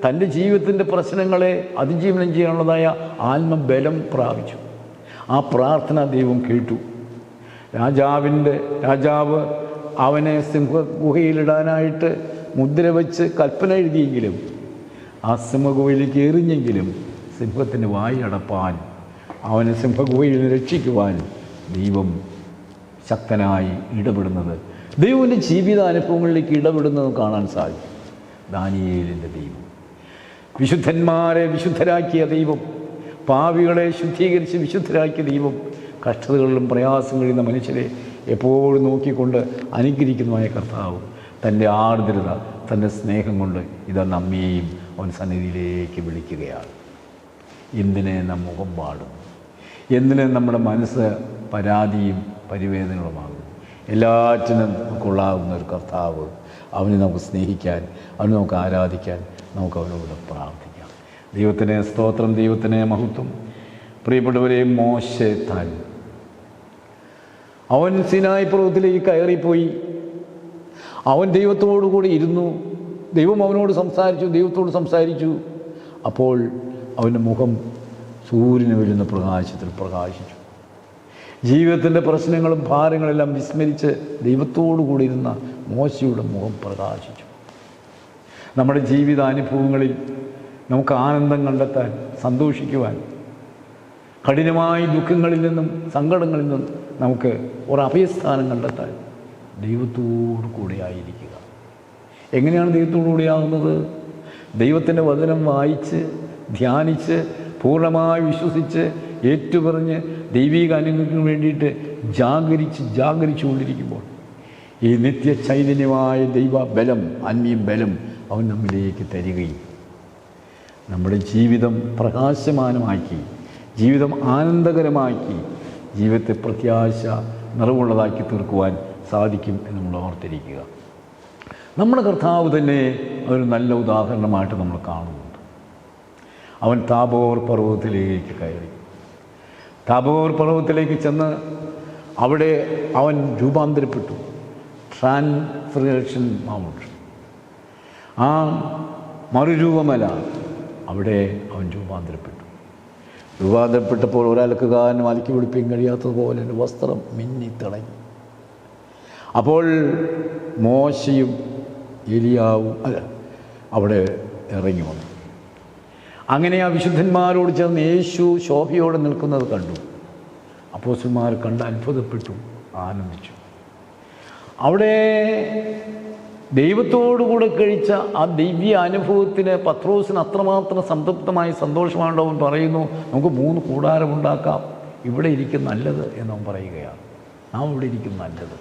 തൻ്റെ ജീവിതത്തിൻ്റെ പ്രശ്നങ്ങളെ അതിജീവനം ചെയ്യാനുള്ളതായ ആത്മബലം പ്രാപിച്ചു. ആ പ്രാർത്ഥന ദൈവം കേട്ടു. രാജാവ് അവനെ സിംഹഗുഹയിലിടാനായിട്ട് മുദ്ര വെച്ച് കൽപ്പന എഴുതിയെങ്കിലും, ആ സിംഹഗുഹയിലേക്ക് എറിഞ്ഞെങ്കിലും സിംഹത്തിന് വായി അടപ്പാൻ, അവനെ സിംഹഗുഹയിൽ രക്ഷിക്കുവാൻ ദൈവം ശക്തനായി ഇടപെടുന്നത്, ദൈവത്തിൻ്റെ ജീവിതാനുഭവങ്ങളിലേക്ക് ഇടപെടുന്നത് കാണാൻ സാധിക്കും. ദാനിയേലിൻ്റെ ദൈവം, വിശുദ്ധന്മാരെ വിശുദ്ധരാക്കിയ ദൈവം, പാപികളെ ശുദ്ധീകരിച്ച് വിശുദ്ധരാക്കിയ ദൈവം, കഷ്ടതകളിലും പ്രയാസങ്ങളിലും മനുഷ്യരെ എപ്പോഴും നോക്കിക്കൊണ്ട് അനുഗ്രഹിക്കുന്നതായ കർത്താവ് തൻ്റെ ആർദ്രത, തൻ്റെ സ്നേഹം കൊണ്ട് ഇതാ നമ്മെയും അവൻ സന്നിധിയിലേക്ക് വിളിക്കുകയാണ്. എന്തിനെ നാം മുഖം പാടുന്നു? എന്തിന് നമ്മുടെ മനസ്സ് പരാതിയും പരിവേദനകളുമാകുന്നു? എല്ലാറ്റിനും നമുക്കുള്ളാകുന്ന ഒരു കർത്താവ്, അവനെ നമുക്ക് സ്നേഹിക്കാൻ, അവനെ നമുക്ക് ആരാധിക്കാൻ, നമുക്ക് അവനോട് പ്രാർത്ഥിക്കാം. ദൈവത്തിന് സ്തോത്രം, ദൈവത്തിന് മഹത്വം. പ്രിയപ്പെട്ടവരെ, മോശെ താൻ അവൻ സിനായി പർവ്വതത്തിലേക്ക് കയറിപ്പോയി. അവൻ ദൈവത്തോടു കൂടി ഇരുന്നു. ദൈവം അവനോട് ദൈവത്തോട് സംസാരിച്ചു. അപ്പോൾ അവൻ്റെ മുഖം സൂര്യന് വരുന്ന പ്രകാശത്തിൽ പ്രകാശിച്ചു. ജീവിതത്തിൻ്റെ പ്രശ്നങ്ങളും ഭാരങ്ങളെല്ലാം വിസ്മരിച്ച് ദൈവത്തോടു കൂടി ഇരുന്ന മോശയുടെ മുഖം പ്രകാശിച്ചു. നമ്മുടെ ജീവിതാനുഭവങ്ങളിൽ നമുക്ക് ആനന്ദം കണ്ടെത്താൻ, സന്തോഷിക്കുവാൻ, കഠിനമായ ദുഃഖങ്ങളിൽ നിന്നും സങ്കടങ്ങളിൽ നിന്നും നമുക്ക് ഒരു അഭയസ്ഥാനം കണ്ടെത്താൻ ദൈവത്തോടു കൂടി ആയിരിക്കുക. എങ്ങനെയാണ് ദൈവത്തോടു കൂടിയാകുന്നത്? ദൈവത്തിൻ്റെ വചനം വായിച്ച് ധ്യാനിച്ച് പൂർണ്ണമായി വിശ്വസിച്ച് ഏറ്റുപറഞ്ഞ് ദൈവിക അനുഗ്രഹത്തിന് വേണ്ടിയിട്ട് ജാഗരിച്ചുകൊണ്ടിരിക്കുമ്പോൾ ഈ നിത്യ ചൈതന്യമായ ദൈവ ബലം, ആത്മീയ ബലം അവൻ നമ്മിലേക്ക് തരികയും നമ്മുടെ ജീവിതം പ്രകാശമാനമാക്കി, ജീവിതം ആനന്ദകരമാക്കി, ജീവിതത്തെ പ്രത്യാശ നിറവുള്ളതാക്കി തീർക്കുവാൻ സാധിക്കും എന്ന് നമ്മൾ ഓർത്തിരിക്കുക. നമ്മുടെ കർത്താവ് തന്നെ ഒരു നല്ല ഉദാഹരണമായിട്ട് നമ്മൾ കാണുന്നുണ്ട്. അവൻ താബോർ പർവ്വതത്തിലേക്ക് കയറി. താബോർ പർവ്വതത്തിലേക്ക് ചെന്ന് അവിടെ അവൻ രൂപാന്തരപ്പെട്ടു. ട്രാൻസ്ഫർമേഷൻ മൗണ്ട്, ആ മറുരൂപമല, അവിടെ അവൻ രൂപാന്തരപ്പെട്ടപ്പോൾ ഒരാൾക്കുകാരനും അലക്കി പിടിപ്പിക്കാൻ കഴിയാത്തതുപോലെ എൻ്റെ വസ്ത്രം മിന്നിത്തിളങ്ങി. അപ്പോൾ മോശയും എലിയാവും അവിടെ ഇറങ്ങി വന്നു. അങ്ങനെ ആ വിശുദ്ധന്മാരോട് ചേർന്ന് യേശു ശോഭയോടെ നിൽക്കുന്നത് കണ്ടു. അപ്പോസ്തലന്മാർ കണ്ട് അത്ഭുതപ്പെട്ടു, ആനന്ദിച്ചു. അവിടെ ദൈവത്തോടുകൂടെ കഴിച്ച ആ ദിവ്യ അനുഭവത്തിന് പത്രോസിന് അത്രമാത്രം സംതൃപ്തമായി സന്തോഷമായിട്ട് അവൻ പറയുന്നു, നമുക്ക് 3 കൂടാരമുണ്ടാക്കാം, ഇവിടെ ഇരിക്കും നല്ലത് എന്നവൻ പറയുകയാണ്. നാം ഇവിടെ ഇരിക്കും നല്ലത്,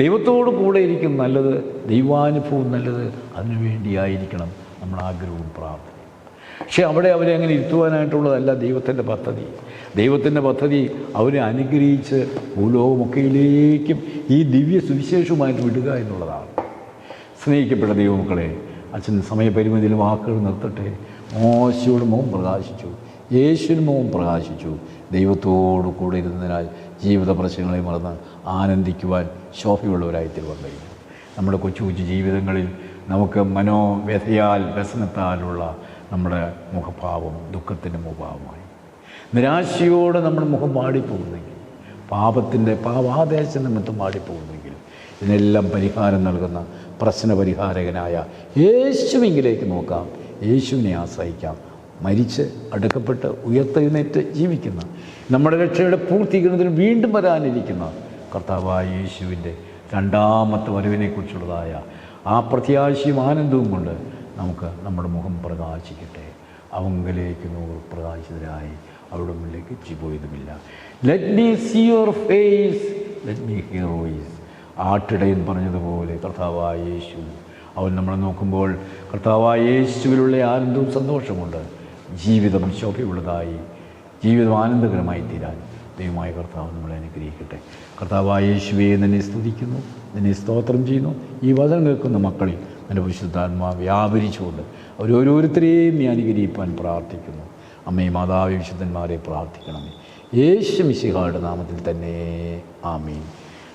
ദൈവത്തോട് കൂടെ ഇരിക്കും നല്ലത്, ദൈവാനുഭവം നല്ലത്. അതിനുവേണ്ടിയായിരിക്കണം നമ്മൾ ആഗ്രഹവും പ്രാർത്ഥന. പക്ഷെ അവിടെ അവരെ അങ്ങനെ ഇരുത്തുവാനായിട്ടുള്ളതല്ല ദൈവത്തിൻ്റെ പദ്ധതി. ദൈവത്തിൻ്റെ പദ്ധതി അവരെ അനുഗ്രഹിച്ച് ഭൂലോകമൊക്കെയിലേക്കും ഈ ദിവ്യ സുവിശേഷവുമായിട്ട് വിടുക എന്നുള്ളതാണ്. സ്നേഹിക്കപ്പെട്ട ദൈവമക്കളെ, അച്ഛൻ സമയപരിമിതിയിൽ വാക്കുകൾ നിർത്തട്ടെ. മോശയുടെ മുഖം പ്രകാശിച്ചു, യേശുവിന് മുഖം പ്രകാശിച്ചു. ദൈവത്തോടു കൂടെ ഇരുന്നതിനാൽ ജീവിത പ്രശ്നങ്ങളെ മറന്ന് ആനന്ദിക്കുവാൻ ശോഭയുള്ളവരായി തീരുവാൻ കഴിയും. നമ്മുടെ കൊച്ചു കൊച്ചു ജീവിതങ്ങളിൽ നമുക്ക് മനോവ്യഥയാൽ വ്യസനത്താലുള്ള നമ്മുടെ മുഖഭാവം ദുഃഖത്തിൻ്റെ മുഖഭാവമായി, നിരാശയോടെ നമ്മുടെ മുഖം വാടിപ്പോകുന്നെങ്കിൽ, പാപാദേശ നിമിത്തം വാടിപ്പോകുന്നെങ്കിൽ, ഇതിനെല്ലാം പരിഹാരം നൽകുന്ന പ്രശ്നപരിഹാരകനായ യേശുവിങ്കിലേക്ക് നോക്കാം, യേശുവിനെ ആശ്രയിക്കാം. മരിച്ച് അടക്കപ്പെട്ട് ഉയർത്തെഴുന്നേറ്റ് ജീവിക്കുന്ന, നമ്മുടെ രക്ഷയുടെ പൂർത്തീകരണത്തിന് വീണ്ടും വരാനിരിക്കുന്ന കർത്താവായ യേശുവിൻ്റെ രണ്ടാമത്തെ വരവിനെക്കുറിച്ചുള്ളതായ ആ പ്രത്യാശയും ആനന്ദവും കൊണ്ട് നമുക്ക് നമ്മുടെ മുഖം പ്രകാശിക്കട്ടെ. അവങ്കിലേക്ക് പ്രകാശിതരായി അവിടെ മുന്നിലേക്ക് പോയതുമില്ല. Let me see your face, let me hear voice. ആട്ടിടയൻ പറഞ്ഞതുപോലെ കർത്താവായ യേശു അവൻ നമ്മളെ നോക്കുമ്പോൾ കർത്താവായ യേശുവിലുള്ള ആനന്ദവും സന്തോഷമുണ്ട്. ജീവിതം ശോഭയുള്ളതായി, ജീവിതം ആനന്ദകരമായി തീരാൻ ദൈവമായ കർത്താവ് നമ്മളെ അനുഗ്രഹിക്കട്ടെ. കർത്താവായ യേശുവെ നിന്നെ സ്തുതിക്കുന്നു, നിന്നെ സ്തോത്രം ചെയ്യുന്നു. ഈ വചനം കേൾക്കുന്ന മക്കളിൽ എൻ്റെ പരിശുദ്ധാത്മാവ് വ്യാപരിച്ചുകൊണ്ട് അവരോരോരുത്തരെയും നീ അനുഗ്രഹിപ്പാൻ പ്രാർത്ഥിക്കുന്നു. അമ്മയും മാതാവ് വിശുദ്ധന്മാരെ പ്രാർത്ഥിക്കണമേ. യേശു മിശിഹായുടെ നാമത്തിൽ തന്നെ ആമീൻ.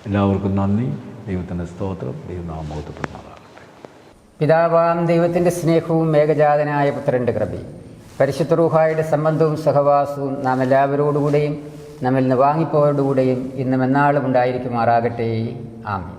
എല്ലാവർക്കും നന്ദി. ദൈവത്തിൻ്റെ സ്തോത്രം. ദൈവനാമം മഹത്വപ്പെടുന്നതാകട്ടെ. പിതാവാം ദൈവത്തിൻ്റെ സ്നേഹവും ഏകജാതനായ പുത്രൻ്റെ കൃപയും പരിശുദ്ധ റൂഹായുടെ സംബന്ധവും സഹവാസവും നാം എല്ലാവരോടുകൂടെയും നമ്മിൽ നിന്ന് വാങ്ങിപ്പോയോടുകൂടെയും ഇന്നും എന്നാളും ഉണ്ടായിരിക്കുമാറാകട്ടെ. ആമീൻ.